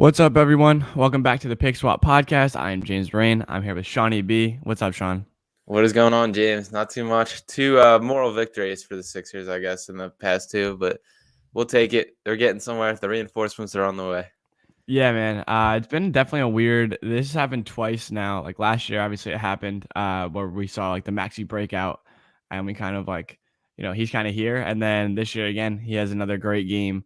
What's up, everyone? Welcome back to the Pick Swap Podcast. I am James Rain. I'm here with Shawnee B. What's up, Sean? What is going on, James? Not too much. Two moral victories for the Sixers, I guess, in the past two, but we'll take it. They're getting somewhere. The reinforcements are on the way. Yeah, man. It's been definitely a weird. This has happened twice now. Like last year, obviously it happened where we saw like the Maxey breakout, and we kind of like, he's kind of here. And then this year again, he has another great game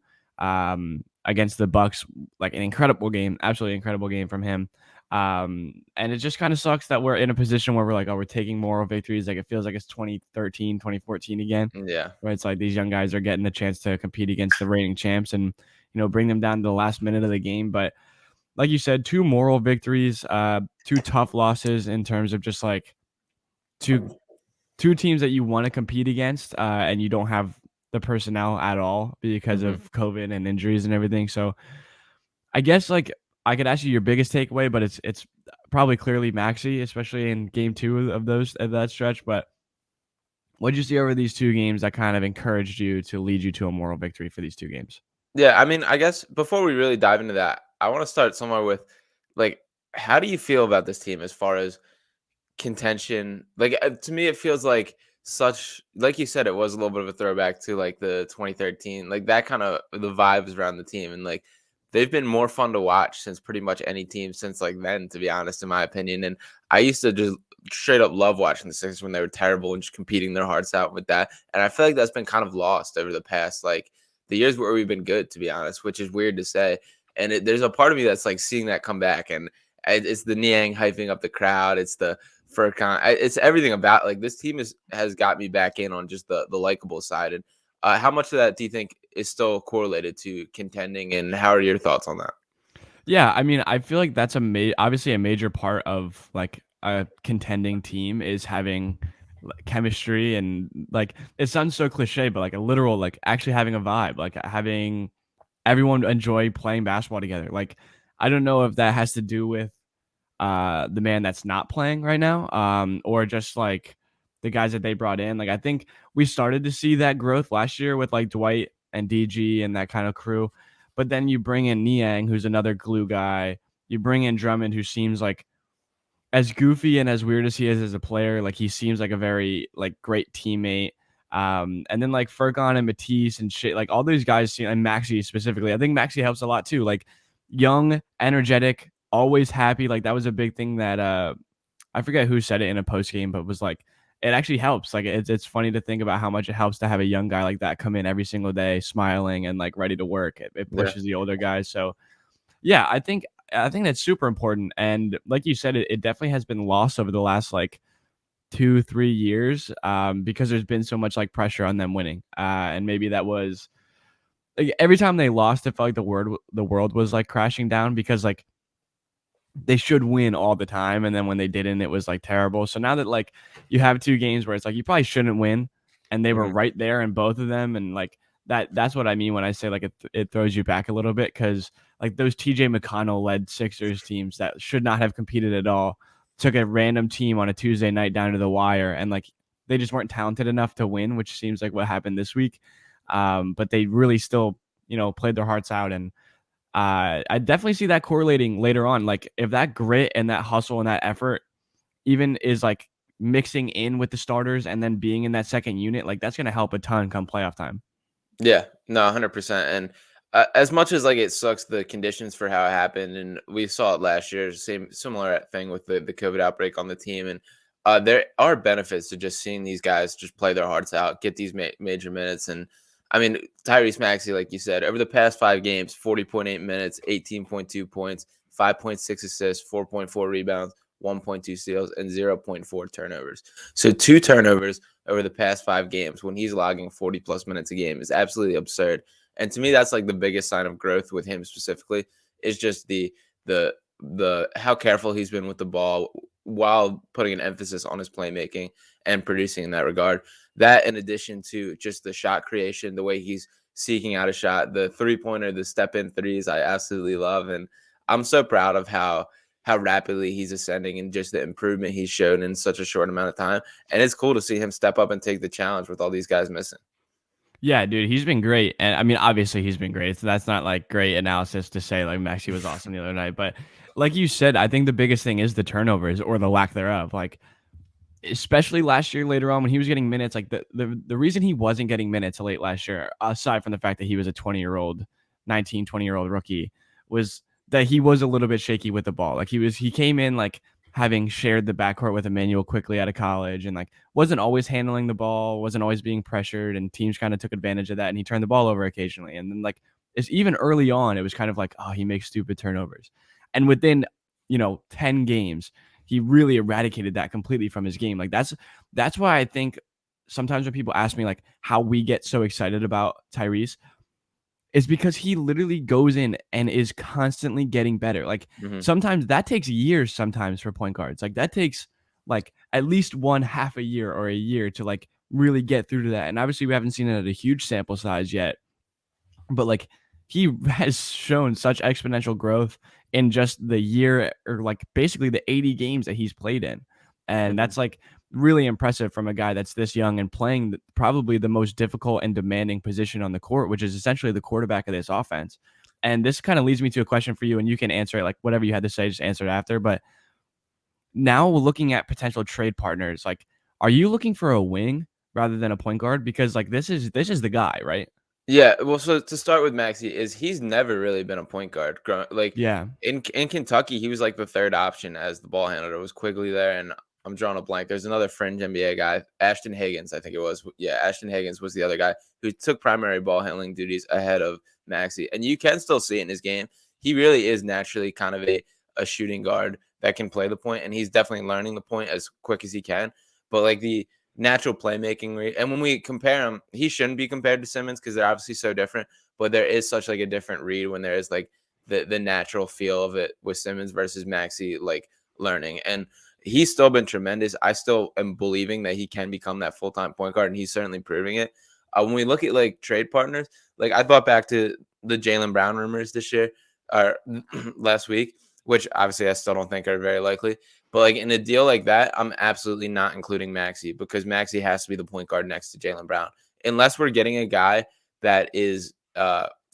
against the Bucks, like an incredible game, absolutely incredible game from him. And it just kind of sucks that we're in a position where we're like, oh, we're taking moral victories. Like it feels like it's 2013, 2014 again, Yeah. where it's like these young guys are getting the chance to compete against the reigning champs and bring them down to the last minute of the game. But like you said, two moral victories, two tough losses in terms of just like two teams that you want to compete against, and you don't have the personnel at all because of COVID and injuries and everything. So I guess like I could ask you your biggest takeaway, but it's probably clearly Maxey, especially in game two of that stretch. But what did you see over these two games that kind of encouraged you to lead you to a moral victory for these two games? Yeah, I mean, I guess before we really dive into that, I want to start somewhere with, like, how do you feel about this team as far as contention? Like, to me, it feels like like you said, it was a little bit of a throwback to like the 2013, like that kind of the vibes around the team, and like they've been more fun to watch since pretty much any team since like then, to be honest, in my opinion. And I used to just straight up love watching the Sixers when they were terrible and just competing their hearts out with that. And I feel like that's been kind of lost over the past like the years where we've been good, to be honest, which is weird to say. And there's a part of me that's like seeing that come back, and it's the Niang hyping up the crowd. It's the Furkan. It's everything about like this team has got me back in on just the likable side. And how much of that do you think is still correlated to contending, and how are your thoughts on that? Yeah, I mean, I feel like that's obviously a major part of like a contending team is having like, chemistry and like it sounds so cliche, but like a literal like actually having a vibe, like having everyone enjoy playing basketball together. Like I don't know if that has to do with the man that's not playing right now, or just like the guys that they brought in. Like I think we started to see that growth last year with like Dwight and DG and that kind of crew. But then you bring in Niang, who's another glue guy. You bring in Drummond, who seems like as goofy and as weird as he is as a player, like he seems like a very like great teammate. And then like Furkan and Matisse and shit, like all these guys, and Maxey specifically. I think Maxey helps a lot too. Like young, energetic, always happy. Like that was a big thing that I forget who said it in a post game, but was like it actually helps. Like it's funny to think about how much it helps to have a young guy like that come in every single day, smiling and like ready to work. It Yeah. pushes the older guys. So yeah, I think that's super important. And like you said, it definitely has been lost over the last like 2-3 years, because there's been so much like pressure on them winning. And maybe that was like, every time they lost, it felt like the world was like crashing down because like they should win all the time, and then when they didn't, it was like terrible. So now that like you have two games where it's like you probably shouldn't win, and they were right there in both of them, and like that's what I mean when I say like it throws you back a little bit because like those TJ McConnell led Sixers teams that should not have competed at all took a random team on a Tuesday night down to the wire, and like they just weren't talented enough to win, which seems like what happened this week. But they really still played their hearts out, and I definitely see that correlating later on. Like if that grit and that hustle and that effort even is like mixing in with the starters and then being in that second unit, like that's going to help a ton come playoff time. Yeah, no, 100%. And as much as like it sucks the conditions for how it happened, and we saw it last year, similar thing with the COVID outbreak on the team, and there are benefits to just seeing these guys just play their hearts out, get these major minutes. And I mean, Tyrese Maxey, like you said, over the past 5 games, 40.8 minutes, 18.2 points, 5.6 assists, 4.4 rebounds, 1.2 steals, and 0.4 turnovers. So 2 turnovers over the past 5 games when he's logging 40 plus minutes a game is absolutely absurd. And to me, that's like the biggest sign of growth with him specifically is just the how careful he's been with the ball while putting an emphasis on his playmaking and producing in that regard. That in addition to just the shot creation, the way he's seeking out a shot, the 3-pointer, the step in threes, I absolutely love. And I'm so proud of how rapidly he's ascending and just the improvement he's shown in such a short amount of time. And it's cool to see him step up and take the challenge with all these guys missing. Yeah, dude, he's been great. And I mean, obviously he's been great. So that's not like great analysis to say like Maxey was awesome the other night. But like you said, I think the biggest thing is the turnovers or the lack thereof. Like especially last year later on when he was getting minutes, like the reason he wasn't getting minutes late last year, aside from the fact that he was a 20-year-old, 19, 20-year-old rookie, was that he was a little bit shaky with the ball. Like he came in like having shared the backcourt with Emmanuel quickly out of college and like wasn't always handling the ball, wasn't always being pressured, and teams kind of took advantage of that and he turned the ball over occasionally. And then like it's even early on, it was kind of like, oh, he makes stupid turnovers. And within, 10 games, he really eradicated that completely from his game. Like that's why I think sometimes when people ask me like how we get so excited about Tyrese is because he literally goes in and is constantly getting better. Like Hmm. sometimes that takes years sometimes for point guards. Like that takes like at least one half a year or a year to like really get through to that. And obviously we haven't seen it at a huge sample size yet, but like he has shown such exponential growth in just the year or like basically the 80 games that he's played in. And Hmm. that's like really impressive from a guy that's this young and playing probably the most difficult and demanding position on the court, which is essentially the quarterback of this offense. And this kind of leads me to a question for you, and you can answer it like whatever you had to say, just answer it after. But now looking at potential trade partners, like, are you looking for a wing rather than a point guard? Because like this is the guy, right? Yeah, well, so to start with Maxi is he's never really been a point guard. Like Yeah. in Kentucky, he was like the third option as the ball handler. It was Quigley there, and I'm drawing a blank. There's another fringe NBA guy, Ashton Higgins, I think it was. Yeah, Ashton Higgins was the other guy who took primary ball handling duties ahead of Maxi. And you can still see it in his game. He really is naturally kind of a shooting guard that can play the point, and he's definitely learning the point as quick as he can. But like the natural playmaking rate. And when we compare him, he shouldn't be compared to Simmons because they're obviously so different. But there is such like a different read when there is like the natural feel of it with Simmons versus Maxi like learning. And he's still been tremendous. I still am believing that he can become that full time point guard, and he's certainly proving it. When we look at like trade partners, like I thought back to the Jaylen Brown rumors this year or last week, which obviously I still don't think are very likely. But like in a deal like that, I'm absolutely not including Maxey because Maxey has to be the point guard next to Jaylen Brown. Unless we're getting a guy that is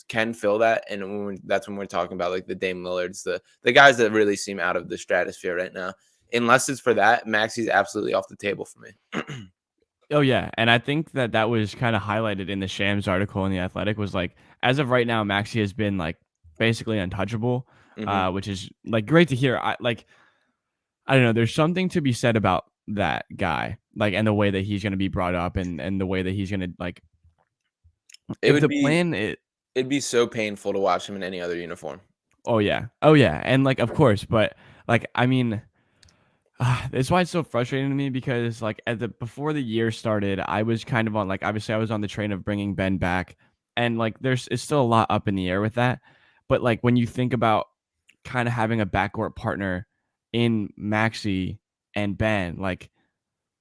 can fill that, and that's when we're talking about like the Dame Lillards, the guys that really seem out of the stratosphere right now. Unless it's for that, Maxey's absolutely off the table for me. Oh yeah, and I think that that was kind of highlighted in the Shams article in the Athletic. Was like as of right now, Maxi has been like basically untouchable, Hmm. which is like great to hear. I don't know. There's something to be said about that guy, like and the way that he's going to be brought up, and the way that he's going to like. It If would the be plan it, it'd be so painful to watch him in any other uniform. oh yeah, and like of course, but like I mean, it's why it's so frustrating to me because like at the before the year started, I was kind of on like obviously I was on the train of bringing Ben back, and like there's it's still a lot up in the air with that. But like when you think about kind of having a backcourt partner in Maxi and Ben, like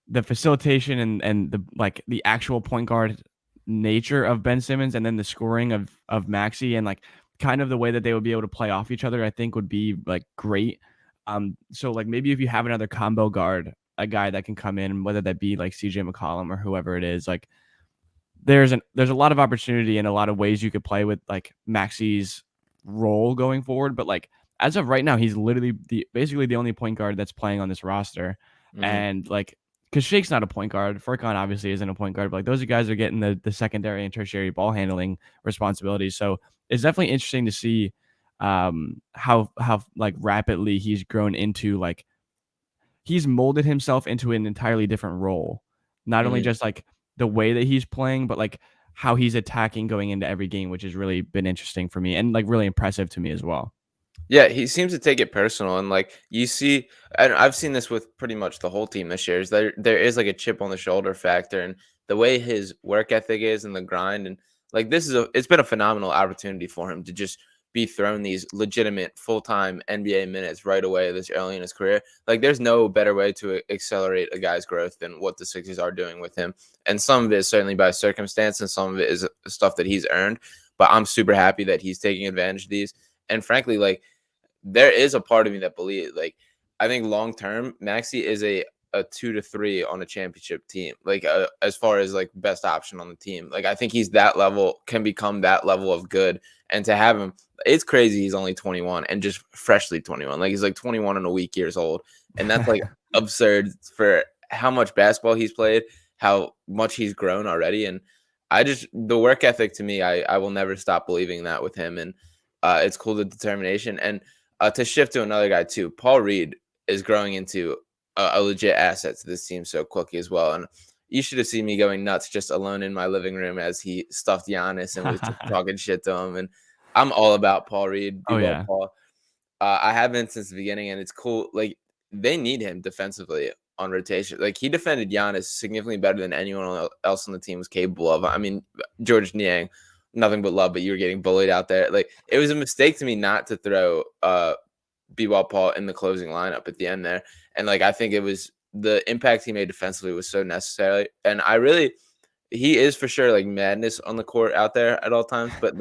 the facilitation and the like the actual point guard nature of Ben Simmons and then the scoring of Maxi and like kind of the way that they would be able to play off each other, I think would be like great. So like maybe if you have another combo guard, a guy that can come in, whether that be like CJ McCollum or whoever it is, like there's a lot of opportunity and a lot of ways you could play with like Maxi's role going forward. But like as of right now, he's literally basically the only point guard that's playing on this roster. Hmm. And like because Shake's not a point guard, Furkan obviously isn't a point guard, but like those guys are getting the secondary and tertiary ball handling responsibilities. So it's definitely interesting to see how like rapidly he's grown into like he's molded himself into an entirely different role. Not only Hmm. just like the way that he's playing, but like how he's attacking going into every game, which has really been interesting for me and like really impressive to me as well. Yeah, he seems to take it personal, and like you see, and I've seen this with pretty much the whole team this year. Is there is like a chip on the shoulder factor, and the way his work ethic is and the grind, and like it's been a phenomenal opportunity for him to just be thrown these legitimate full time NBA minutes right away this early in his career. Like there's no better way to accelerate a guy's growth than what the Sixers are doing with him, and some of it is certainly by circumstance, and some of it is stuff that he's earned. But I'm super happy that he's taking advantage of these, and frankly, like there is a part of me that believes like I think long term Maxi is a a 2 to 3 on a championship team. Like as far as like best option on the team. Like I think he's that level, can become that level of good. And to have him, it's crazy. He's only 21 and just freshly 21. Like he's like 21 and a week years old, and that's like absurd for how much basketball he's played, how much he's grown already. And the work ethic to me, I will never stop believing that with him. And it's cool, the determination. And to shift to another guy too, Paul Reed is growing into a legit asset to this team so quickly as well. And you should have seen me going nuts just alone in my living room as he stuffed Giannis and was just talking shit to him. And I'm all about Paul Reed, Oh B-ball yeah. Paul. I have been since the beginning, and it's cool. Like they need him defensively on rotation. Like he defended Giannis significantly better than anyone else on the team was capable of. I mean, George Niang, nothing but love, but you were getting bullied out there. Like it was a mistake to me not to throw B-ball Paul in the closing lineup at the end there. And like I think it was the impact he made defensively was so necessary. And he is for sure like madness on the court out there at all times, but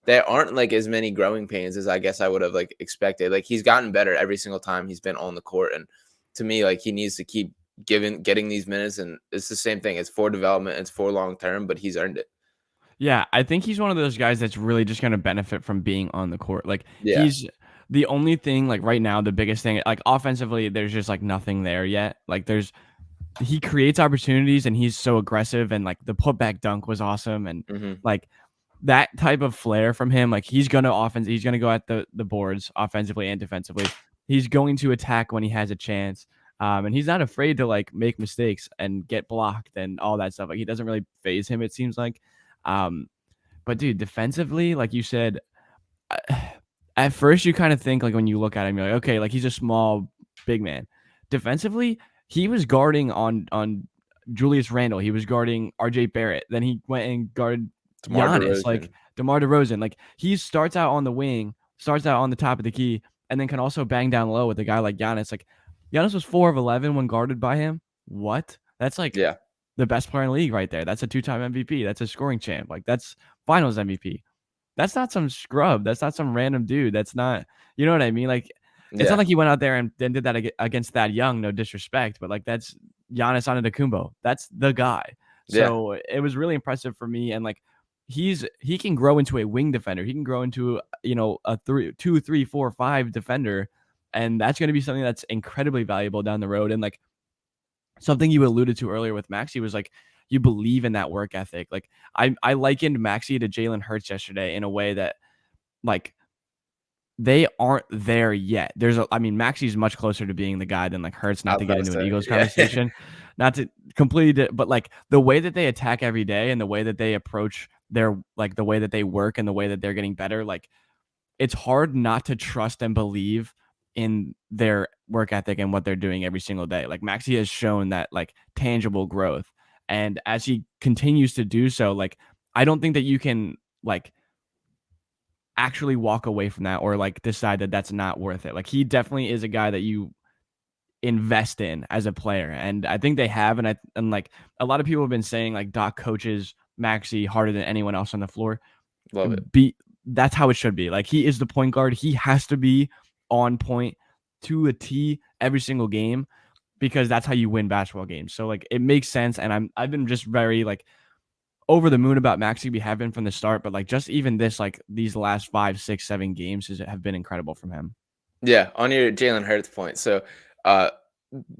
there aren't like as many growing pains as I guess I would have like expected. Like he's gotten better every single time he's been on the court. And to me, like he needs to keep getting these minutes. And it's the same thing. It's for development, it's for long term, but he's earned it. Yeah, I think he's one of those guys that's really just gonna benefit from being on the court. Like Yeah. he's the only thing like right now, the biggest thing, like offensively, there's just like nothing there yet. Like he creates opportunities and he's so aggressive, and like the putback dunk was awesome, and Mm-hmm. like that type of flair from him, like he's gonna go at the boards offensively and defensively. He's going to attack when he has a chance. And he's not afraid to like make mistakes and get blocked and all that stuff. Like he doesn't really phase him, it seems like. Um, but dude, defensively, like you said, at first you kind of think like when you look at him, you're like, okay, like he's a small big man. Defensively, he was guarding on Julius Randle. He was guarding RJ Barrett. Then he went and guarded DeMar Giannis, like DeRozan. DeMar DeRozan. Like he starts out on the wing, starts out on the top of the key, and then can also bang down low with a guy like Giannis. Like Giannis was 4 of 11 when guarded by him. What? That's like Yeah. the best player in the league right there. That's a 2-time MVP. That's a scoring champ. Like that's Finals MVP. That's not some scrub. That's not some random dude. That's not, you know what I mean? Like, it's not Yeah. like he went out there and then did that against Thad Young. No disrespect, but like that's Giannis Antetokounmpo. That's the guy. Yeah. So it was really impressive for me. And like, he can grow into a wing defender. He can grow into a 2, 3, 4, 5 defender, and that's going to be something that's incredibly valuable down the road. And like something you alluded to earlier with Maxey was like you believe in that work ethic. Like I likened Maxey to Jalen Hurts yesterday in a way that like they aren't there yet. Maxey's much closer to being the guy than like Hurts, I not was to about get to into an say. Eagles Yeah. conversation, not to completely, but like the way that they attack every day and the way that they approach their like the way that they work and the way that they're getting better, like it's hard not to trust and believe in their work ethic and what they're doing every single day. Like Maxey has shown that like tangible growth. And as he continues to do so, like I don't think that you can like actually walk away from that or like decide that that's not worth it. Like he definitely is a guy that you invest in as a player. And I think they have, and like a lot of people have been saying like Doc coaches Maxey harder than anyone else on the floor. Love it. That's how it should be. Like he is the point guard. He has to be on point to a T every single game because that's how you win basketball games. So like it makes sense. And I've been just very like over the moon about Maxey. We have been from the start, but like just even these last 5, 6, 7 games have been incredible from him. Yeah, on your Jalen Hurts point. So, uh,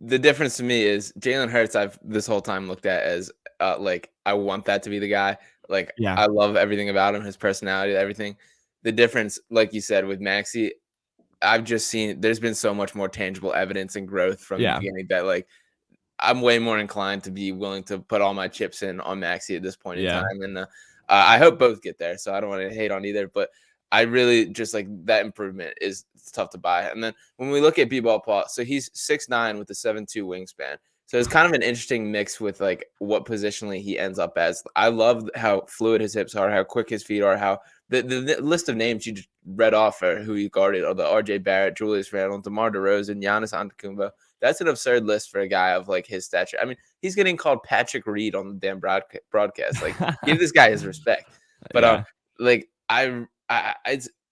the difference to me is Jalen Hurts, I've this whole time looked at as like I want that to be the guy. Like Yeah. I love everything about him, his personality, everything. The difference, like you said, with Maxey, I've just seen there's been so much more tangible evidence and growth from the Yeah. beginning that like I'm way more inclined to be willing to put all my chips in on Maxey at this point in Yeah. time. And I hope both get there. So I don't want to hate on either, but I really just like that improvement it's tough to buy. And then when we look at B-ball Paul, so he's 6'9" with a 7'2" wingspan. So it's kind of an interesting mix with like what positionally he ends up as. I love how fluid his hips are, how quick his feet are, how the list of names you just read off are who he guarded, or the RJ Barrett, Julius Randle, DeMar DeRozan, Giannis Antetokounmpo. That's an absurd list for a guy of like his stature. I mean, he's getting called Patrick Reed on the damn broadcast. Like, give this guy his respect. But Yeah. like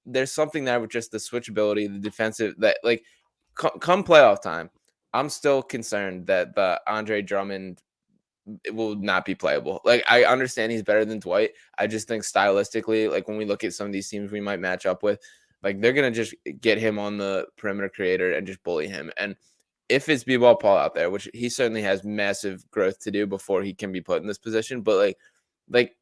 there's something there with just the switchability, the defensive that like come playoff time, I'm still concerned that the Andre Drummond it will not be playable. Like I understand he's better than Dwight. I just think stylistically, like when we look at some of these teams we might match up with, like they're gonna just get him on the perimeter creator and just bully him. And if it's B-ball Paul out there, which he certainly has massive growth to do before he can be put in this position, but like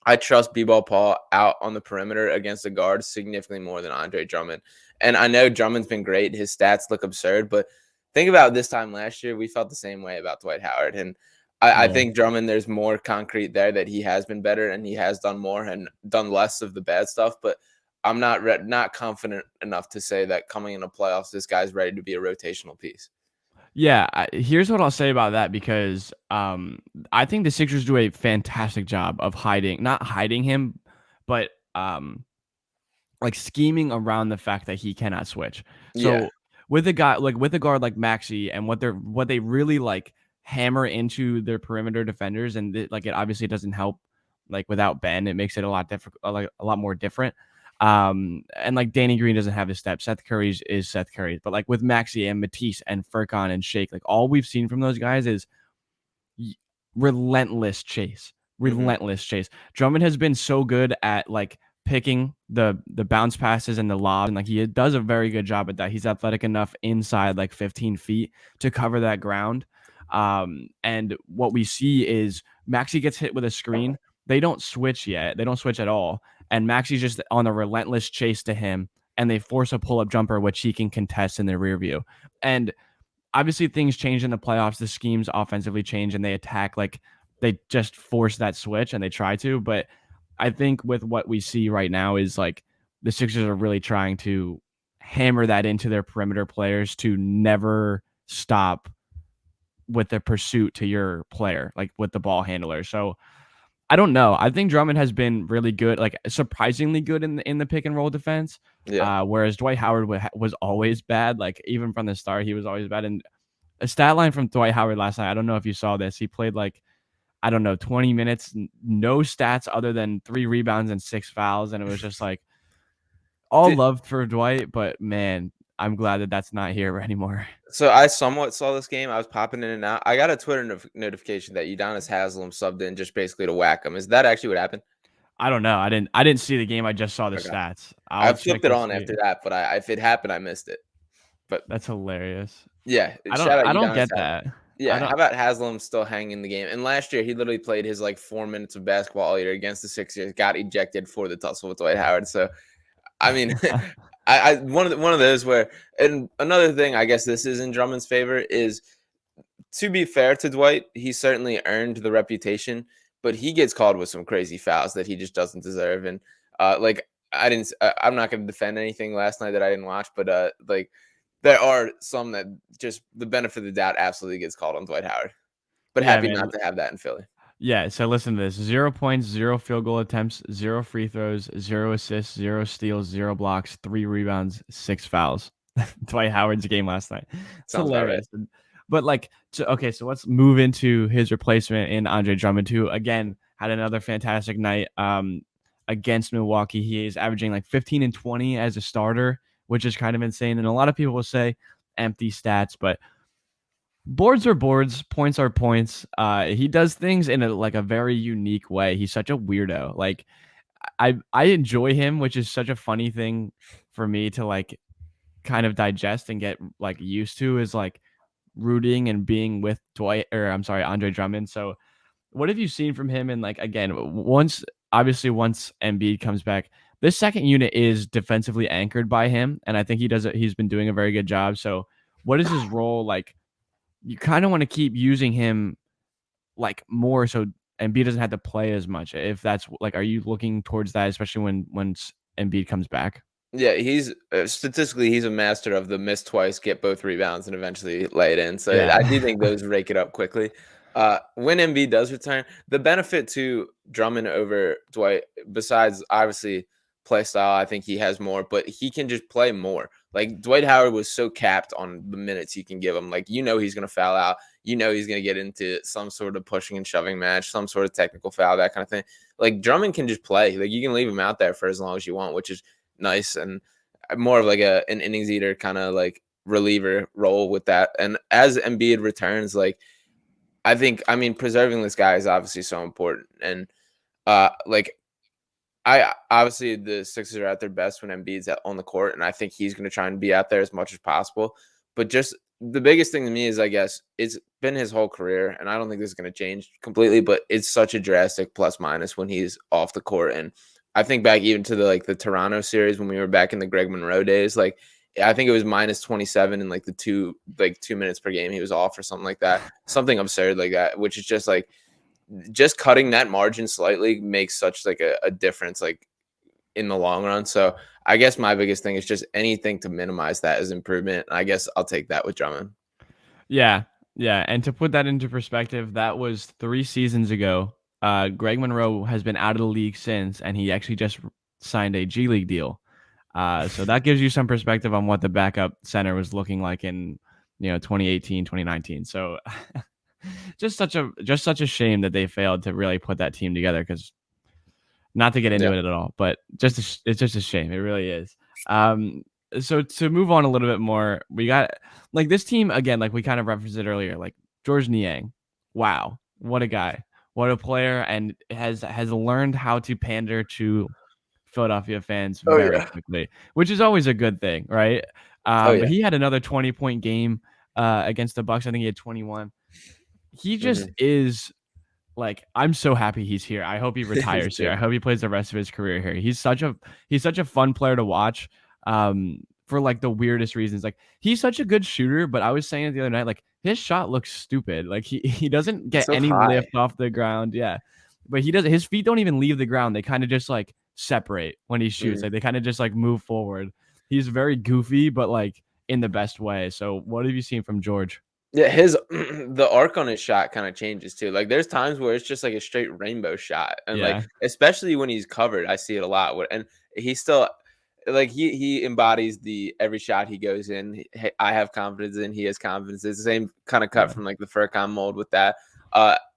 I trust B-ball Paul out on the perimeter against the guard significantly more than Andre Drummond. And I know Drummond's been great. His stats look absurd, but think about this time last year, we felt the same way about Dwight Howard. And I Yeah. think Drummond, there's more concrete there that he has been better and he has done more and done less of the bad stuff. But I'm not confident enough to say that coming in the playoffs, this guy's ready to be a rotational piece. Yeah, here's what I'll say about that because I think the Sixers do a fantastic job of not hiding him, but like scheming around the fact that he cannot switch. Yeah. So with a guard like Maxey and what they really like hammer into their perimeter defenders, and like it obviously doesn't help like without Ben, it makes it a lot different, like a lot more different. And like Danny Green doesn't have his step. Seth Curry is Seth Curry, but like with Maxey and Matisse and Furkan and Shake, like all we've seen from those guys is relentless chase, Hmm. relentless chase. Drummond has been so good at like picking the bounce passes and the lob, and like he does a very good job at that. He's athletic enough inside like 15 feet to cover that ground. And what we see is Maxey gets hit with a screen. They don't switch yet. They don't switch at all. And Maxey's just on a relentless chase to him, and they force a pull up jumper, which he can contest in the rear view. And obviously things change in the playoffs. The schemes offensively change and they attack like they just force that switch and they try to. But I think with what we see right now is like the Sixers are really trying to hammer that into their perimeter players to never stop with the pursuit to your player, like with the ball handler. So I don't know. I think Drummond has been really good, like surprisingly good in the pick and roll defense. Yeah. Whereas Dwight Howard was always bad. Like even from the start, he was always bad. And a stat line from Dwight Howard last night. I don't know if you saw this. He played like, I don't know, 20 minutes, no stats other than 3 rebounds and 6 fouls. And it was just like all Did, love for Dwight, but man, I'm glad that that's not here anymore. so I somewhat saw this game. I was popping in and out. I got a Twitter notification that Udonis Haslam subbed in just basically to whack him. Is that actually what happened? I don't know. I didn't see the game. I just saw the Okay. stats. I I'll check flipped it to on see. after that, but if it happened, I missed it. But That's hilarious. yeah, shout out I don't Udonis get Haslam. that. I Yeah, how don't about Haslam still hanging in the game? And last year, he literally played his like 4 minutes of basketball all year against the Sixers, got ejected for the tussle with Dwight Howard. So I mean, I one of those where, and another thing, I guess this is in Drummond's favor is to be fair to Dwight, he certainly earned the reputation, but he gets called with some crazy fouls that he just doesn't deserve. And like I didn't, I'm not going to defend anything last night that I didn't watch, but like there are some that just the benefit of the doubt absolutely gets called on Dwight Howard. But Yeah, happy man. not to have that in Philly. Yeah, so listen to this. 0 points, 0 field goal attempts, 0 free throws, 0 assists, 0 steals, 0 blocks, 3 rebounds, 6 fouls. Dwight Howard's game last night. It's Sounds about right. hilarious. But like, okay, so let's move into his replacement in Andre Drummond, who again had another fantastic night against Milwaukee. He is averaging like 15 and 20 as a starter, which is kind of insane. And a lot of people will say empty stats, but boards are boards, points are points. He does things in a very unique way. He's such a weirdo. Like I enjoy him, which is such a funny thing for me to like kind of digest and get like used to is like rooting and being with Andre Drummond. So what have you seen from him? And like again, once Embiid comes back, this second unit is defensively anchored by him, and I think he's been doing a very good job. So what is his role like? You kind of want to keep using him like more so Embiid doesn't have to play as much. If that's like, are you looking towards that, especially when Embiid comes back? Yeah, he's statistically he's a master of the miss twice, get both rebounds, and eventually lay it in. So I do Yeah. think those rake it up quickly. When MB does return, the benefit to Drummond over Dwight, besides obviously play style, I think he has more, but he can just play more. Like Dwight Howard was so capped on the minutes you can give him. Like he's gonna foul out, he's gonna get into some sort of pushing and shoving match, some sort of technical foul, that kind of thing. Like Drummond can just play. Like you can leave him out there for as long as you want, which is nice and more of like an innings eater kind of like reliever role with that. And as Embiid returns, like I mean, preserving this guy is obviously so important. And like I obviously the Sixers are at their best when Embiid's on the court, and I think he's going to try and be out there as much as possible. But just the biggest thing to me is, I guess, it's been his whole career, and I don't think this is going to change completely. But it's such a drastic plus minus when he's off the court, and I think back even to the Toronto series when we were back in the Greg Monroe days, like I think it was minus 27 in like the 2 minutes per game he was off or something like that, something absurd like that, which is just like just cutting that margin slightly makes such like a difference like in the long run. So I guess my biggest thing is just anything to minimize that as improvement. I guess I'll take that with Drummond. Yeah, yeah. And to put that into perspective, that was 3 seasons ago. Greg Monroe has been out of the league since, and he actually just signed a G League deal. So that gives you some perspective on what the backup center was looking like in 2018, 2019. So just such a shame that they failed to really put that team together, because not to get into it at all, but it's just a shame. It really is. So to move on a little bit more, we got like this team again, like we kind of referenced it earlier, like George Niang. Wow, what a guy, what a player, and has learned how to pander to Philadelphia fans very quickly, which is always a good thing, right? But he had another 20-point game against the Bucks. I think he had 21. He just is like, I'm so happy he's here. I hope he retires here. I hope he plays the rest of his career here. He's such a fun player to watch. For like the weirdest reasons. Like he's such a good shooter, but I was saying it the other night, like his shot looks stupid. Like he doesn't get any lift off the ground. Yeah. But his feet don't even leave the ground. They kind of just like separate when he shoots. Like they kind of just like move forward. He's very goofy, but like in the best way. So what have you seen from George? Yeah, the arc on his shot kind of changes too. Like there's times where it's just like a straight rainbow shot, and like especially when he's covered, I see it a lot. And he's still like he embodies the every shot he goes in. I have confidence in. He has confidence. It's the same kind of cut from like the Furkan mold with that.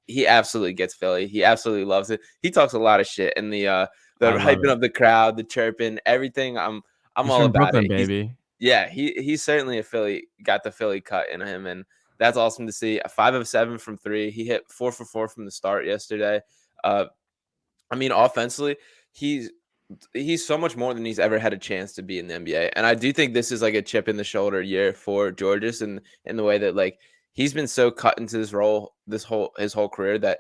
He absolutely gets Philly. He absolutely loves it. He talks a lot of shit, and the hyping up the crowd, the chirping, everything. I'm He's all from about Brooklyn, it. baby. He's certainly got the Philly cut in him, and that's awesome to see. 5 of 7 from 3. He hit 4 for 4 from the start yesterday. I mean, offensively, he's so much more than he's ever had a chance to be in the NBA. And I do think this is like a chip in the shoulder year for Georges, and in the way that like he's been so cut into this role his whole career that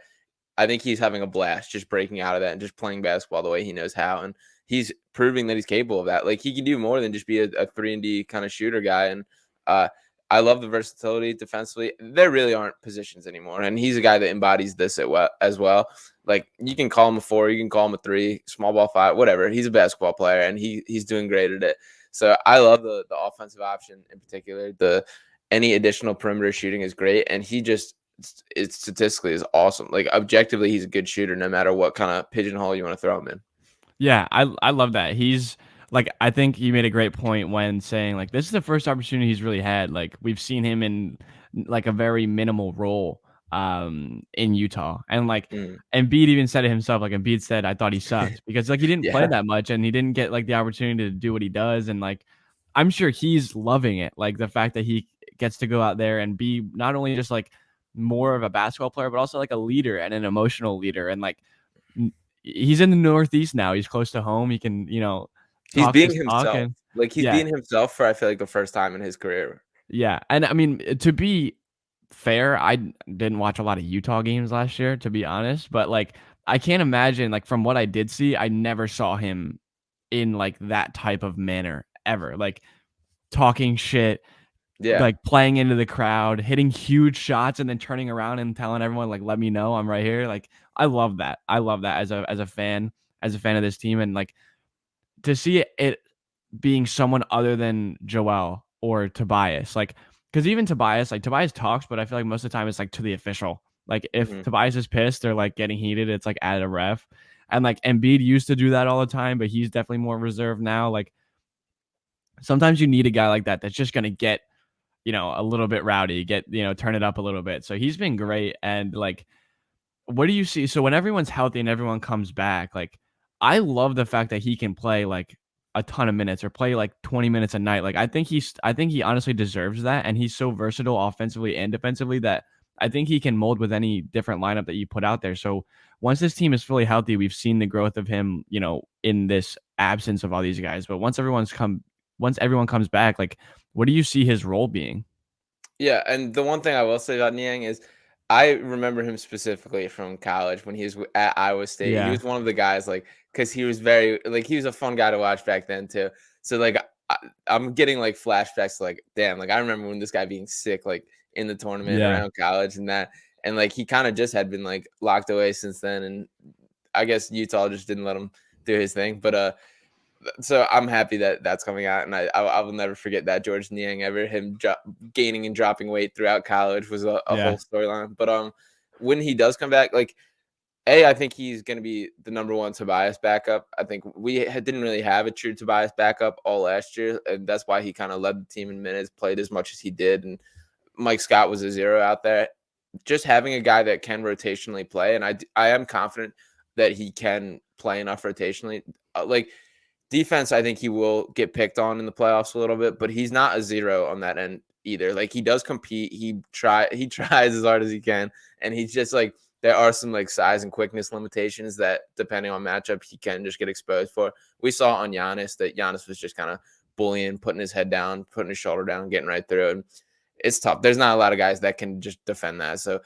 I think he's having a blast just breaking out of that and just playing basketball the way he knows how. And he's proving that he's capable of that. Like he can do more than just be a 3-and-D kind of shooter guy. And I love the versatility defensively. There really aren't positions anymore. And he's a guy that embodies this as well. Like you can call him a 4, you can call him a 3, small ball 5, whatever. He's a basketball player, and he's doing great at it. So I love the offensive option in particular. Any additional perimeter shooting is great. And it statistically is awesome. Like objectively, he's a good shooter no matter what kind of pigeonhole you want to throw him in. Yeah, I love that. He's like, I think you made a great point when saying like this is the first opportunity he's really had. Like we've seen him in like a very minimal role in Utah. And like Embiid even said it himself. Like Embiid said, I thought he sucked because like he didn't play that much, and he didn't get like the opportunity to do what he does. And like I'm sure he's loving it. Like the fact that he gets to go out there and be not only just like more of a basketball player, but also like a leader and an emotional leader. And like he's in the Northeast now. He's close to home. He can, he's talk being his talk. himself. And Like he's being himself for I feel like the first time in his career. Yeah. And I mean, to be fair, I didn't watch a lot of Utah games last year, to be honest. But like I can't imagine, like from what I did see, I never saw him in like that type of manner ever. Like talking shit, like playing into the crowd, hitting huge shots, and then turning around and telling everyone like, "Let me know, I'm right here." Like I love that. I love that as a fan of this team, and like to see it being someone other than Joel or Tobias, like because even Tobias talks, but I feel like most of the time it's like to the official. Like if Tobias is pissed or like getting heated, it's like at a ref. And like Embiid used to do that all the time, but he's definitely more reserved now. Like sometimes you need a guy like that that's just gonna get a little bit rowdy, turn it up a little bit. So he's been great. And like, what do you see? So when everyone's healthy and everyone comes back, like I love the fact that he can play like a ton of minutes or play like 20 minutes a night. Like I think he honestly deserves that, and he's so versatile offensively and defensively that I think he can mold with any different lineup that you put out there. So once this team is fully healthy, we've seen the growth of him, in this absence of all these guys. But once everyone comes back, like what do you see his role being? Yeah, and the one thing I will say about Niang is I remember him specifically from college when he was at Iowa State. He Yeah. was one of the guys, like, because he was very, like, he was a fun guy to watch back then too. So like I, I'm getting like flashbacks to, like, damn, like I remember when this guy being sick, like in the tournament Yeah. around college and that, and like he kind of just had been like locked away since then, and I guess Utah just didn't let him do his thing. But so I'm happy that that's coming out, and I will never forget that George Niang ever. Him gaining and dropping weight throughout college was a Yeah. whole storyline. But when he does come back, like, I think he's going to be the number one Tobias backup. I think didn't really have a true Tobias backup all last year, and that's why he kind of led the team in minutes, played as much as he did, and Mike Scott was a zero out there. Just having a guy that can rotationally play, and I am confident that he can play enough rotationally. Like defense, I think he will get picked on in the playoffs a little bit, but he's not a zero on that end either. Like he does compete. He tries as hard as he can, and he's just like there are some like size and quickness limitations that depending on matchup he can just get exposed for. We saw on Giannis that Giannis was just kind of bullying, putting his head down, putting his shoulder down, getting right through it. And it's tough. There's not a lot of guys that can just defend that. So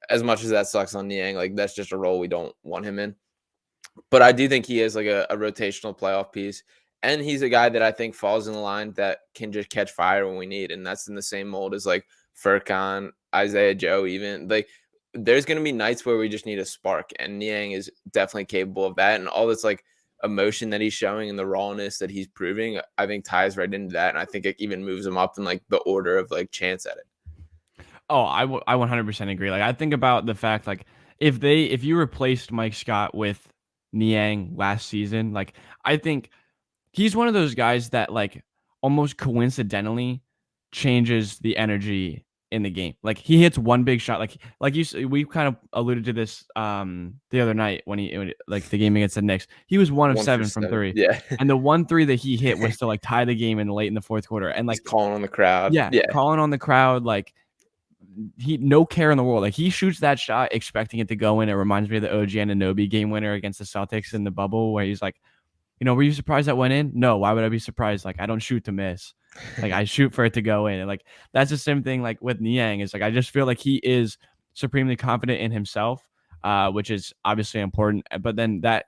as much as that sucks on Niang, like that's just a role we don't want him in. But I do think he is like a rotational playoff piece. And he's a guy that I think falls in the line that can just catch fire when we need. And that's in the same mold as like Furkan, Isaiah Joe, even. Like there's going to be nights where we just need a spark. And Niang is definitely capable of that. And all this like emotion that he's showing and the rawness that he's proving, I think ties right into that. And I think it even moves him up in like the order of like chance at it. Oh, I 100% agree. Like I think about the fact like if you replaced Mike Scott with Niang last season, like I think he's one of those guys that like almost coincidentally changes the energy in the game. Like he hits one big shot, we kind of alluded to this the other night like the game against the Knicks. He was 1 of 1 for 7 from 7. 3. Yeah. And the 1 3 that he hit was to like tie the game in late in the fourth quarter. And He's like calling on the crowd. yeah, Yeah. calling on the crowd, like he no care in the world. Like he shoots that shot expecting it to go in. It reminds me of the OG Anunoby game winner against the Celtics in the bubble where he's like, were you surprised that went in? No, why would I be surprised? Like I don't shoot to miss. Like I shoot for it to go in. And like that's the same thing like with Niang. Is like I just feel like he is supremely confident in himself, which is obviously important. But then that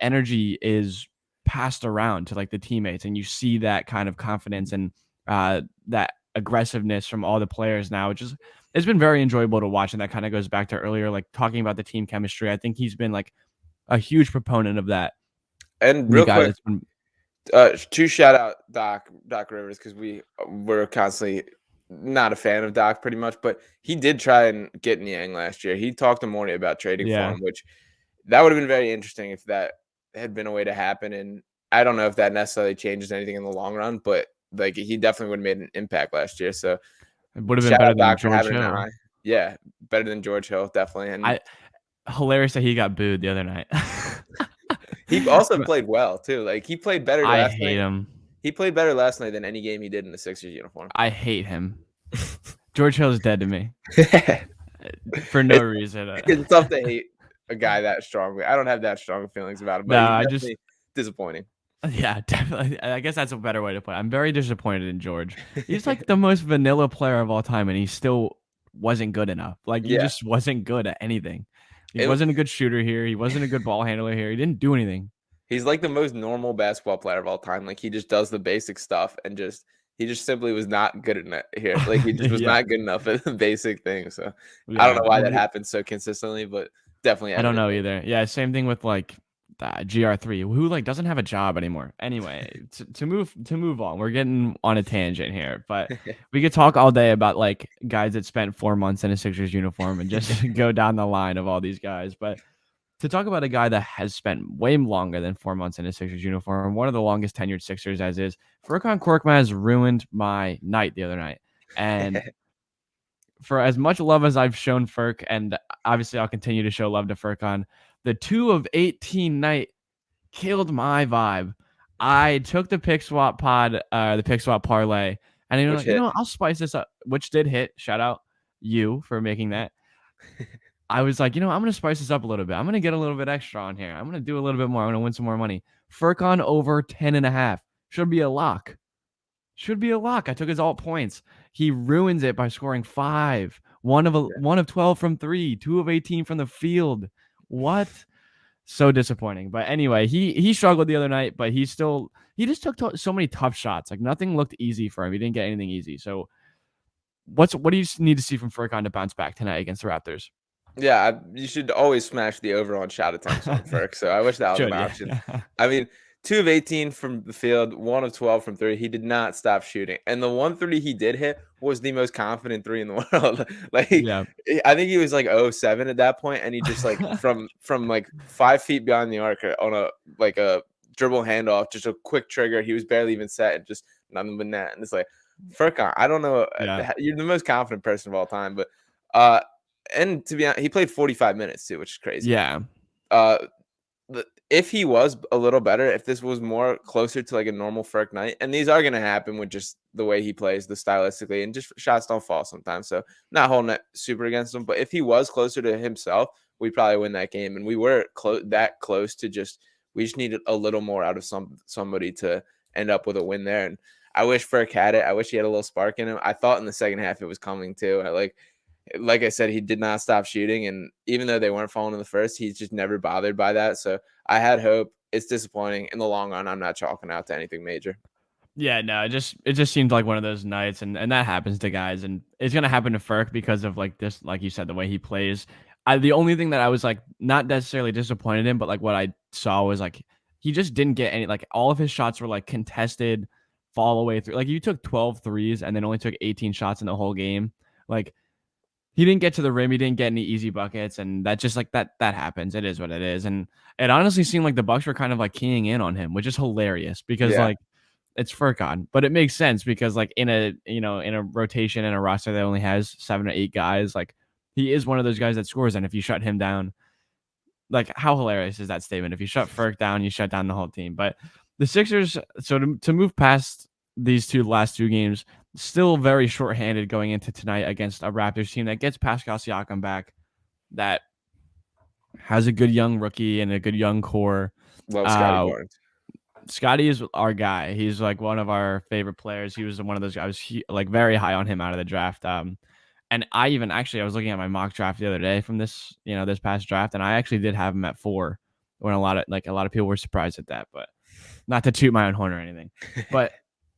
energy is passed around to like the teammates, and you see that kind of confidence and that aggressiveness from all the players now, which is it's been very enjoyable to watch. And that kind of goes back to earlier, like talking about the team chemistry. I think he's been like a huge proponent of that. And The real guy quick, that's been to shout out Doc Rivers because we're constantly not a fan of Doc pretty much, but he did try and get Niang last year. He talked to Morty about trading for yeah. him, which that would have been very interesting if that had been a way to happen. And I don't know if that necessarily changes anything in the long run, but like he definitely would have made an impact last year. So It would have been shout better out than Doc for George having that Hill. eye. Yeah, better than George Hill, definitely. And I hilarious that he got booed the other night. he also played well too. Like he played better I last hate night. him. He played better last night than any game he did in the Sixers uniform. I hate him. George Hill is dead to me for no reason. It's tough to hate a guy that strongly. I don't have that strong feelings about him, but No, he's I definitely disappointing. yeah, definitely. I guess that's a better way to put it. I'm very disappointed in George. He's like the most vanilla player of all time, and he still wasn't good enough. Like he Yeah, just wasn't good at anything. He it, wasn't a good shooter here. He wasn't a good ball handler here. He didn't do anything. he's like the most normal basketball player of all time. Like he just does the basic stuff and he just simply was not good enough here. Like he just was Yeah, not good enough at the basic things. So I don't yeah. know why that happens so consistently, but definitely I don't evident. know either. Yeah, same thing with like GR3, who like doesn't have a job anymore. Anyway, to move on, we're getting on a tangent here, but we could talk all day about like guys that spent 4 months in a Sixers uniform and just go down the line of all these guys. But to talk about a guy that has spent way longer than 4 months in a Sixers uniform, one of the longest tenured Sixers as is, Furkan Korkmaz ruined my night the other night. And for as much love as I've shown Furk, and obviously I'll continue to show love to Furkan, the 2 of 18 night killed my vibe. I took the pick swap the pick swap parlay, and you're Which like, hit. I'll spice this up, which did hit. Shout out you for making that. I was like, I'm gonna spice this up a little bit. I'm gonna get a little bit extra on here. I'm gonna do a little bit more. I'm gonna win some more money. Furkan over 10.5 should be a lock. Should be a lock. I took his alt points. He ruins it by scoring 5. One of 12 from 3, 2 of 18 from the field. What? So disappointing. But anyway, he struggled the other night, but he just took so many tough shots. Like nothing looked easy for him. He didn't get anything easy. So what do you need to see from Furkan to bounce back tonight against the Raptors? Yeah, you should always smash the over on shot attempts on Ferk. So I wish that was an Should, yeah. option. I mean, 2 of 18 from the field, 1 of 12 from 3. He did not stop shooting. And the 1 3 he did hit was the most confident 3 in the world. Like Yeah. I think he was like 0-7 at that point, and he just like from like 5 feet behind the arc on a dribble handoff, just a quick trigger. He was barely even set, and just nothing but net. And it's like Furkan, I don't know. Yeah. You're the most confident person of all time, but uh and to be honest, he played 45 minutes too, which is crazy. Yeah. Uh, if he was a little better, if this was more closer to like a normal Ferk night, and these are going to happen with just the way he plays, the stylistically, and just shots don't fall sometimes. So not holding it super against him, but if he was closer to himself, we probably win that game. And we were that close to we just needed a little more out of somebody to end up with a win there. And I wish Ferk had it. I wish he had a little spark in him. I thought in the second half it was coming too. Like I said, he did not stop shooting. And even though they weren't falling in the first, he's just never bothered by that. So I had hope. It's disappointing. In the long run, I'm not chalking out to anything major. Yeah, no, it just seemed like one of those nights, and that happens to guys, and it's gonna happen to Ferk because of like this, like you said, the way he plays. The only thing that I was like not necessarily disappointed in, but like what I saw was like he just didn't get any, like all of his shots were like contested, fall away through. Like you took 12 threes and then only took 18 shots in the whole game. Like he didn't get to the rim, he didn't get any easy buckets, and that just like that happens. It is what it is, and it honestly seemed like the Bucks were kind of like keying in on him, which is hilarious because Yeah. like it's Furkan, but it makes sense because like in a rotation in a roster that only has 7 or 8 guys, like he is one of those guys that scores. And if you shut him down, like how hilarious is that statement? If you shut Furk down, you shut down the whole team. But the Sixers, so to move past these last two games, still very shorthanded going into tonight against a Raptors team that gets Pascal Siakam back, that has a good young rookie and a good young core. Love Scotty Uh, Barnes. Scotty is our guy. He's like one of our favorite players. He was one of those guys, like very high on him out of the draft. And I even actually I was looking at my mock draft the other day from this past draft, and I actually did have him at 4 when a lot of people were surprised at that, but not to toot my own horn or anything. But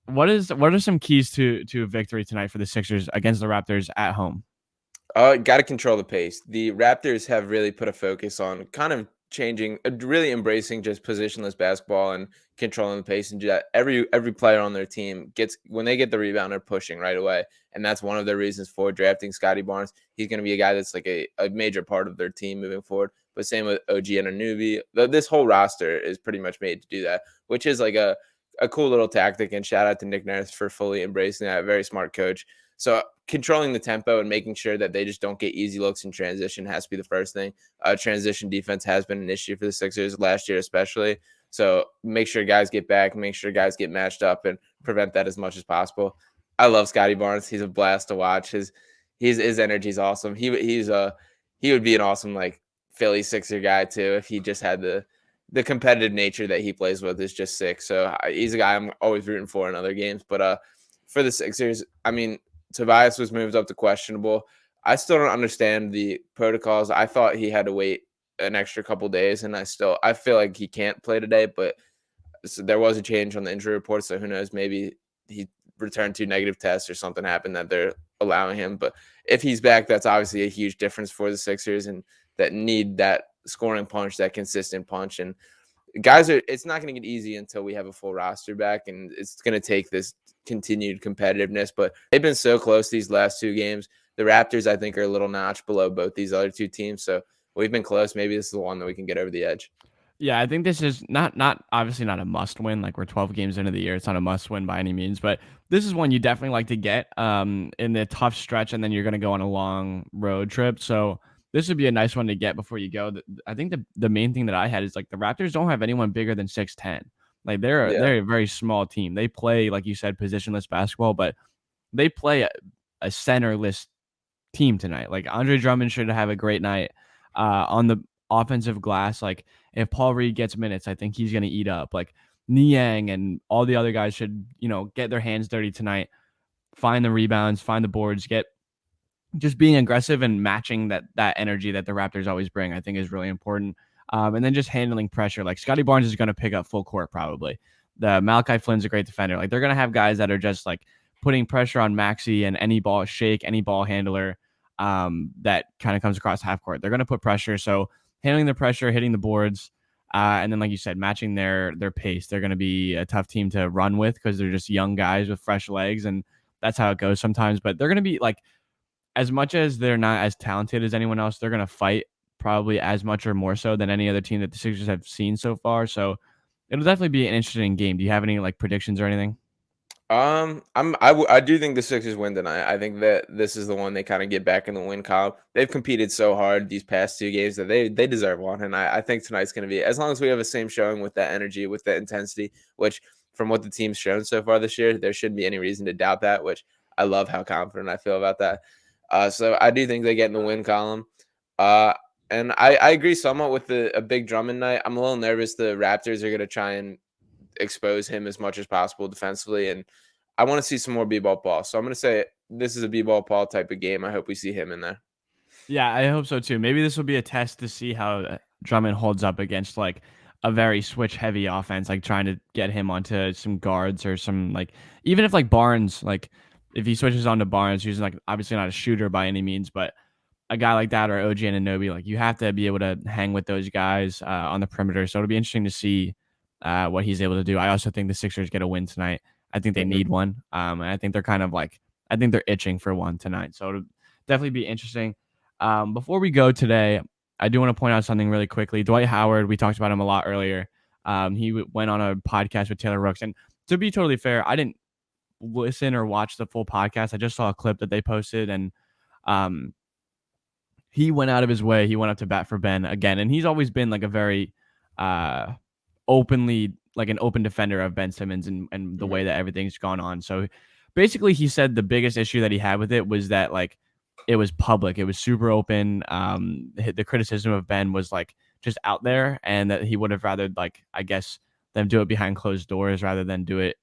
what are some keys to a victory tonight for the Sixers against the Raptors at home? Got to control the pace. The Raptors have really put a focus on kind of changing, really embracing just positionless basketball and controlling the pace. And that every player on their team gets, when they get the rebound, they're pushing right away. And that's one of their reasons for drafting Scotty Barnes. He's going to be a guy that's like a major part of their team moving forward. But same with OG Anunoby. This whole roster is pretty much made to do that, which is like a cool little tactic. And shout out to Nick Nurse for fully embracing that. Very smart coach. So controlling the tempo and making sure that they just don't get easy looks in transition has to be the first thing. Transition defense has been an issue for the Sixers last year, especially. So make sure guys get back, make sure guys get matched up, and prevent that as much as possible. I love Scotty Barnes. He's a blast to watch. His energy is awesome. He would be an awesome like Philly Sixer guy too if he just had the competitive nature that he plays with is just sick. So he's a guy I'm always rooting for in other games. But for the Sixers, I mean, Tobias was moved up to questionable. I still don't understand the protocols. I thought he had to wait an extra couple days, and I feel like he can't play today. But there was a change on the injury report, so who knows? Maybe he returned 2 negative tests or something happened that they're allowing him. But if he's back, that's obviously a huge difference for the Sixers, and that need that scoring punch, that consistent punch. And it's not going to get easy until we have a full roster back, and it's going to take this continued competitiveness. But they've been so close these last 2 games. The Raptors, I think, are a little notch below both these other 2 teams. So we've been close. Maybe this is the one that we can get over the edge. Yeah, I think this is not obviously not a must win. Like we're 12 games into the year, it's not a must win by any means, but this is one you definitely like to get in the tough stretch, and then you're going to go on a long road trip. So this would be a nice one to get before you go. I think the main thing that I had is like the Raptors don't have anyone bigger than 6'10". Like Yeah. they're a very small team. They play, like you said, positionless basketball, but they play a centerless team tonight. Like Andre Drummond should have a great night on the offensive glass. Like if Paul Reed gets minutes, I think he's going to eat up. Like Niang and all the other guys should, get their hands dirty tonight, find the rebounds, find the boards, get just being aggressive and matching that energy that the Raptors always bring, I think is really important. And then just handling pressure. Like Scotty Barnes is going to pick up full court probably. The Malachi Flynn's a great defender. Like they're going to have guys that are just like putting pressure on Maxey and any ball shake, any ball handler that kind of comes across half court. They're going to put pressure. So handling the pressure, hitting the boards, and then like you said, matching their pace. They're going to be a tough team to run with because they're just young guys with fresh legs, and that's how it goes sometimes. But they're going to be like as much as they're not as talented as anyone else, they're going to fight probably as much or more so than any other team that the Sixers have seen so far. So it'll definitely be an interesting game. Do you have any like predictions or anything? I do think the Sixers win tonight. I think that this is the one they kind of get back in the win column. They've competed so hard these past 2 games that they deserve one, and I think tonight's going to be, as long as we have the same showing with that energy, with that intensity, which from what the team's shown so far this year, there shouldn't be any reason to doubt that. Which I love how confident I feel about that. So I do think they get in the win column. Uh, and I agree somewhat with a big Drummond night. I'm a little nervous the Raptors are going to try and expose him as much as possible defensively, and I want to see some more B-ball Paul. So I'm going to say this is a B-ball Paul type of game. I hope we see him in there. Yeah, I hope so too. Maybe this will be a test to see how Drummond holds up against like a very switch heavy offense, like trying to get him onto some guards or some like even if like Barnes, like if he switches on to Barnes, who's like obviously not a shooter by any means, but a guy like that or OG Anunoby, like you have to be able to hang with those guys on the perimeter. So it'll be interesting to see what he's able to do. I also think the Sixers get a win tonight. I think they Mhm. need one. And I think they're kind of like I think they're itching for one tonight. So it'll definitely be interesting. Before we go today, I do want to point out something really quickly. Dwight Howard, we talked about him a lot earlier. He went on a podcast with Taylor Rooks, and to be totally fair, I didn't listen or watch the full podcast. I just saw a clip that they posted, and um, he went out of his way. He went up to bat for Ben again, and he's always been like a very uh, openly like an open defender of Ben Simmons and the Mhm. way that everything's gone on. So basically, he said the biggest issue that he had with it was that like it was public, it was super open. The criticism of Ben was like just out there, and that he would have rather like I guess them do it behind closed doors rather than do it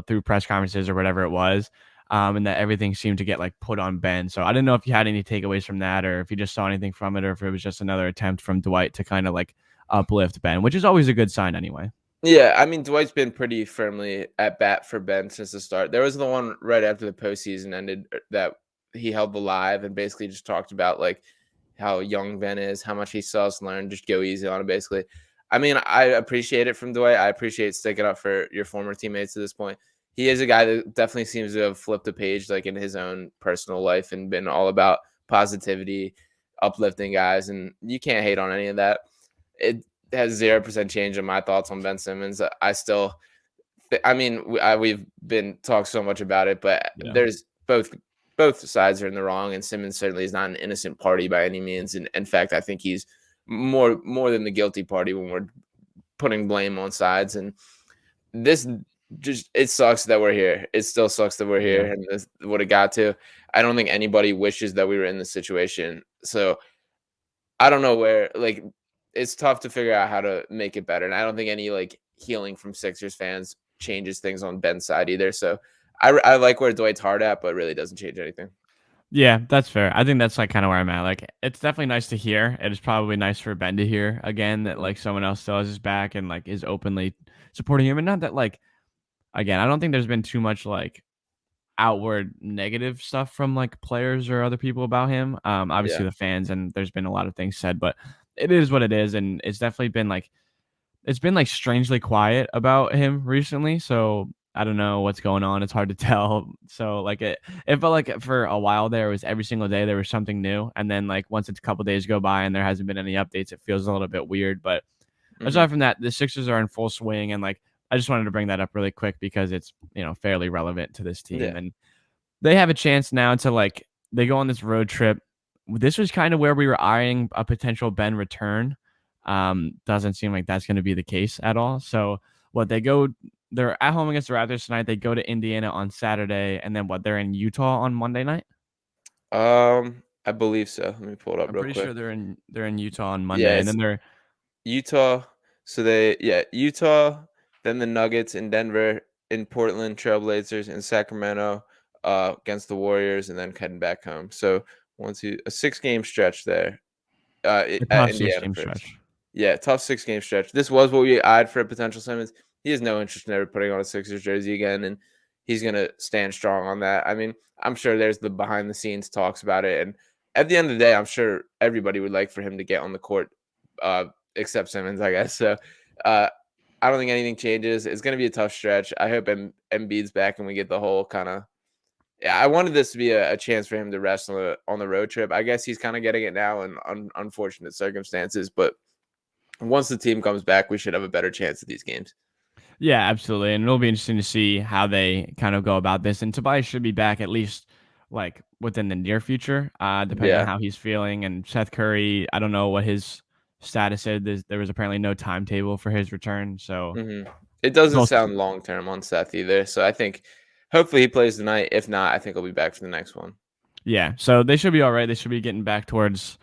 through press conferences or whatever it was. And that everything seemed to get like put on Ben. So I didn't know if you had any takeaways from that, or if you just saw anything from it, or if it was just another attempt from Dwight to kind of like uplift Ben, which is always a good sign anyway. Yeah, I mean, Dwight's been pretty firmly at bat for Ben since the start. There was the one right after the postseason ended that he held the live and basically just talked about like how young Ben is, how much he still has to learn, just go easy on him, basically. I mean, I appreciate it from Dwight. I appreciate sticking up for your former teammates to this point. He is a guy that definitely seems to have flipped the page like in his own personal life and been all about positivity, uplifting guys, and you can't hate on any of that. It has 0% change in my thoughts on Ben Simmons. I still, I mean, we've been talked so much about it, but Yeah. there's both sides are in the wrong, and Simmons certainly is not an innocent party by any means. And in fact, I think he's more than the guilty party when we're putting blame on sides. And this just it sucks that we're here. It still sucks that we're Yeah. here, and this what it got to. I don't think anybody wishes that we were in this situation. So I don't know where like it's tough to figure out how to make it better. And I don't think any like healing from Sixers fans changes things on Ben's side either. So I like where Dwight's hard at, but really doesn't change anything. Yeah, that's fair. I think that's like kind of where I'm at. Like, it's definitely nice to hear. It is probably nice for Ben to hear again that Mhm. like someone else still has his back and like is openly supporting him. And not that like again, I don't think there's been too much like outward negative stuff from like players or other people about him. Yeah. Obviously the fans, and there's been a lot of things said, but it is what it is, and it's been like strangely quiet about him recently. So I don't know what's going on. It's hard to tell. So like it felt like for a while there was every single day there was something new, and then like once it's a couple days go by and there hasn't been any updates, it feels a little bit weird. But Hmm. aside from that, the Sixers are in full swing, and like I just wanted to bring that up really quick because it's fairly relevant to this team, Yeah. and they have a chance now to like they go on this road trip. This was kind of where we were eyeing a potential Ben return. Doesn't seem like that's going to be the case at all. So they're at home against the Raptors tonight. They go to Indiana on Saturday, and then they're in Utah on Monday night. I believe so. Let me pull it up I'm real pretty quick. sure they're in Utah on Yeah, Monday, and it's then they're Utah. So Utah, then the Nuggets in Denver, in Portland, Trailblazers in Sacramento, against the Warriors, and then heading back home. So a 6 game stretch there. a At tough six Indiana game first. stretch. Yeah, tough 6 game stretch. This was what we eyed for a potential Simmons. He has no interest in ever putting on a Sixers jersey again, and he's gonna stand strong on that. I mean, I'm sure there's the behind the scenes talks about it, and at the end of the day, I'm sure everybody would like for him to get on the court, uh, except Simmons, I guess. So, uh, I don't think anything changes. It's gonna be a tough stretch. I hope Embiid's back and we get the whole kind of. Yeah, I wanted this to be a chance for him to rest on the road trip. I guess he's kind of getting it now in unfortunate circumstances, but once the team comes back, we should have a better chance at these games. Yeah, absolutely. And it'll be interesting to see how they kind of go about this. And Tobias should be back at least like within the near future, depending on Yeah. how he's feeling. And Seth Curry, I don't know what his status is. There was apparently no timetable for his return. So It doesn't we'll sound long term on Seth either. So I think hopefully he plays tonight. If not, I think he'll be back for the next one. yeah. So they should be all right. They should be getting back towards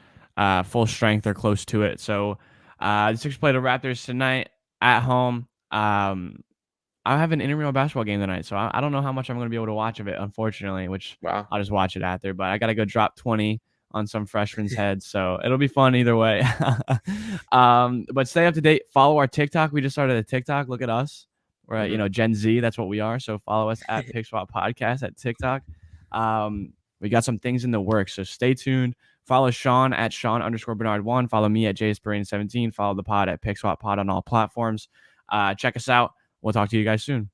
full strength or close to it. So the Sixers play the Raptors tonight at home. I have an intramural basketball game tonight, so I don't know how much I'm going to be able to watch of it, unfortunately, which Wow. I'll just watch it after. But I got to go drop 20 on some freshman's head, so it'll be fun either way. But stay up to date. Follow our TikTok. We just started a TikTok. Look at us. We're at, Gen Z. That's what we are. So follow us at Pick Swap Podcast at TikTok. We got some things in the works, so stay tuned. Follow Sean at Sean_Bernard1. Follow me at JSPerine17. Follow the pod at Pick Swap Pod on all platforms. Check us out. We'll talk to you guys soon.